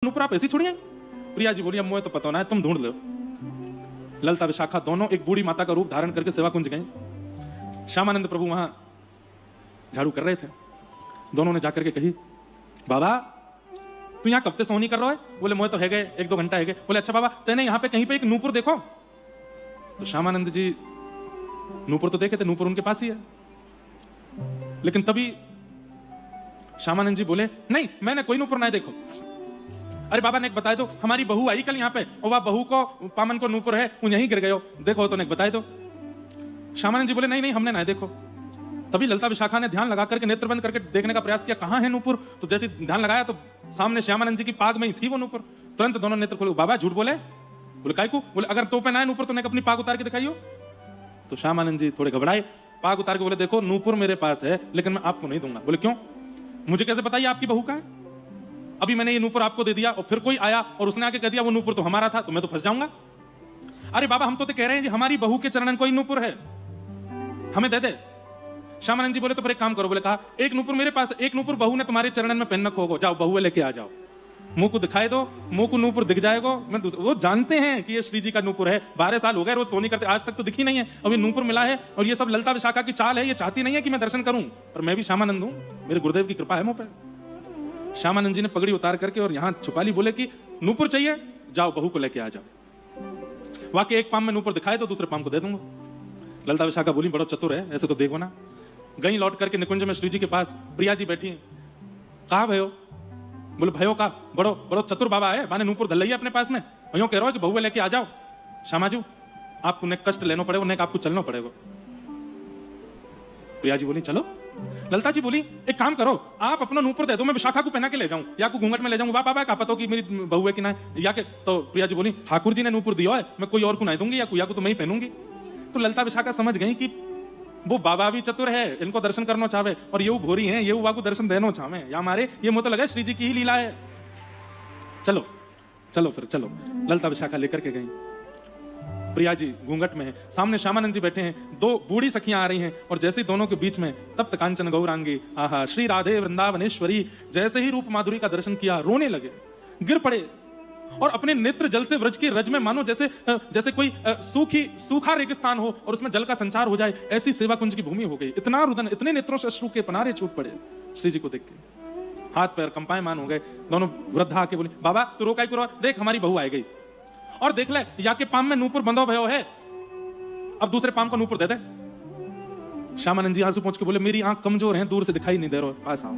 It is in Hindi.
नूपुर आप ऐसी छोड़िए। प्रिया जी बोली अब मुझे तो पता ना है, तुम ढूंढ लो। ललिता विशाखा दोनों एक बूढ़ी माता का रूप धारण करके सेवा कुंज गए। श्यामानंद प्रभु वहां झाड़ू कर रहे थे। दोनों ने जाकर के कही, बाबा तू यहाँ कब से सोनी कर रहा है? बोले मुझे तो है गए 1-2 घंटा है गए। बोले अच्छा बाबा तेने यहाँ पे कहीं पे एक नूपुर देखो? तो श्यामानंद जी नूपुर तो देखे थे, नूपुर उनके पास ही है। लेकिन तभी श्यामानंद जी बोले नहीं मैंने कोई नूपुर नहीं देखो। अरे बाबा ने एक बताए दो, हमारी बहू आई कल यहाँ पे और वह बहू को पामन को नूपुर है, वो यहीं गिर गए हो, देखो तो ने बताए दो। श्यामानंद जी बोले नहीं नहीं हमने नहीं देखो। तभी ललिता विशाखा ने ध्यान लगा करके नेत्र बंद करके देखने का प्रयास किया कहां है नूपुर। तो जैसे ध्यान लगाया तो सामने श्यामानंद जी की पाग में ही थी वो नूपुर। तुरंत दोनों नेत्र खोले। बाबा झूठ बोले? बोले काय को? बोले अगर तो पे ना है नूपुर तो ने अपनी पाग उतार के दिखाइयो। तो श्यामानंद जी थोड़े घबराए, पाग उतार के बोले देखो नूपुर मेरे पास है लेकिन मैं आपको नहीं दूंगा। बोले क्यों? मुझे कैसे बताइए आपकी बहू का है? अभी मैंने ये नूपुर आपको दे दिया और फिर कोई आया और उसने आके कह दिया वो नूपुर तो हमारा था, तो मैं तो फंस जाऊंगा। अरे बाबा हम तो कह रहे हैं जी हमारी बहू के चरणन कोई नूपुर है, हमें दे दे। श्यामानंद जी बोले तो फिर एक काम करो। बोले कहा एक नूपुर मेरे पास, एक नूपुर बहू ने तुम्हारे चरणन में पहन रखो होगा, जाओ बहू लेके आ जाओ, मुंह को दिखाए दो, मुंह को नूपुर दिख जाएगा। मैं वो जानते हैं कि ये श्री जी का नूपुर है, 12 साल हो गए रोज सोनी करते, आज तक तो दिखी नहीं है, अभी नूपुर मिला है। और ये सब ललिता विशाखा की चाल है, ये चाहती नहीं है कि मैं दर्शन करूं, पर मैं भी श्यामानंद हूं, मेरे गुरुदेव की कृपा है मुंह पे। श्यामानंद जी ने पगड़ी उतार करके और यहां छुपा ली। बोले कि नूपुर चाहिए, जाओ बहू को लेके आ जाओ। वाकई एक पाम में नूपुर दिखाए तो दूसरे पाम को दे दूंगा। ललिता विशाखा बोली बड़ो चतुर है, ऐसे तो देखो ना। गई लौट करके निकुंज में श्री जी के पास प्रिया जी बैठी हैं। कहा भयो? बोले भयो का बड़ो बड़ो चतुर बाबा है, माने नूपुर धल लिया अपने पास में, भयो कह रहा हो कि बहू लेके आ जाओ। श्यामाजू आपको ने कष्ट लेना पड़ेगा, ने आपको चलना पड़ेगा। प्रिया जी बोली चलो। ललिता जी बोली एक काम करो आप अपना नूपुर दे दो, मैं विशाखा को पहना के ले जाऊं या को घूंघट में ले जाऊं। बाबा का पता हो कि मेरी बहू है कि ना या के। तो प्रिया जी बोली ठाकुर जी ने नूपुर दिया है, मैं कोई और को नहीं दूंगी, या को तो मैं ही पहनूंगी। तो ललिता विशाखा समझ गई कि वो बाबा भी चतुर है, इनको दर्शन करना चाहे, और ये भोरी है ये को दर्शन देना चाहे, या हमारे ये मुझे लगा श्री जी की ही लीला है। चलो चलो फिर चलो। ललिता विशाखा लेकर के गई। प्रिया जी घूंघट में है, सामने श्यामानंद जी बैठे हैं, 2 बूढ़ी सखियां आ रही हैं और जैसे ही दोनों के बीच में तप्त कांचन गौरांगी आहा श्री राधे वृंदावनेश्वरी जैसे ही रूप माधुरी का दर्शन किया रोने लगे, गिर पड़े और अपने नेत्र जल से व्रज के रज में मानो जैसे कोई सूखा रेगिस्तान हो और उसमें जल का संचार हो जाए, ऐसी सेवा कुंज की भूमि हो गई। इतना रुदन, इतने नेत्रों से अश्रु के पनारे छूट पड़े श्री जी को देख के, हाथ पैर कंपायमान हो गए। दोनों वृद्धा आके बोली बाबा तू रोकाई करो, देख हमारी बहू आ गई, और देख ले या के पाम में नूपुर बंधो भयो है, अब दूसरे पाम को नूपुर दे दे। श्यामानंद जी आंसू पोंछ के बोले मेरी आंख कमजोर है, दूर से दिखाई नहीं दे रहा, पास आओ।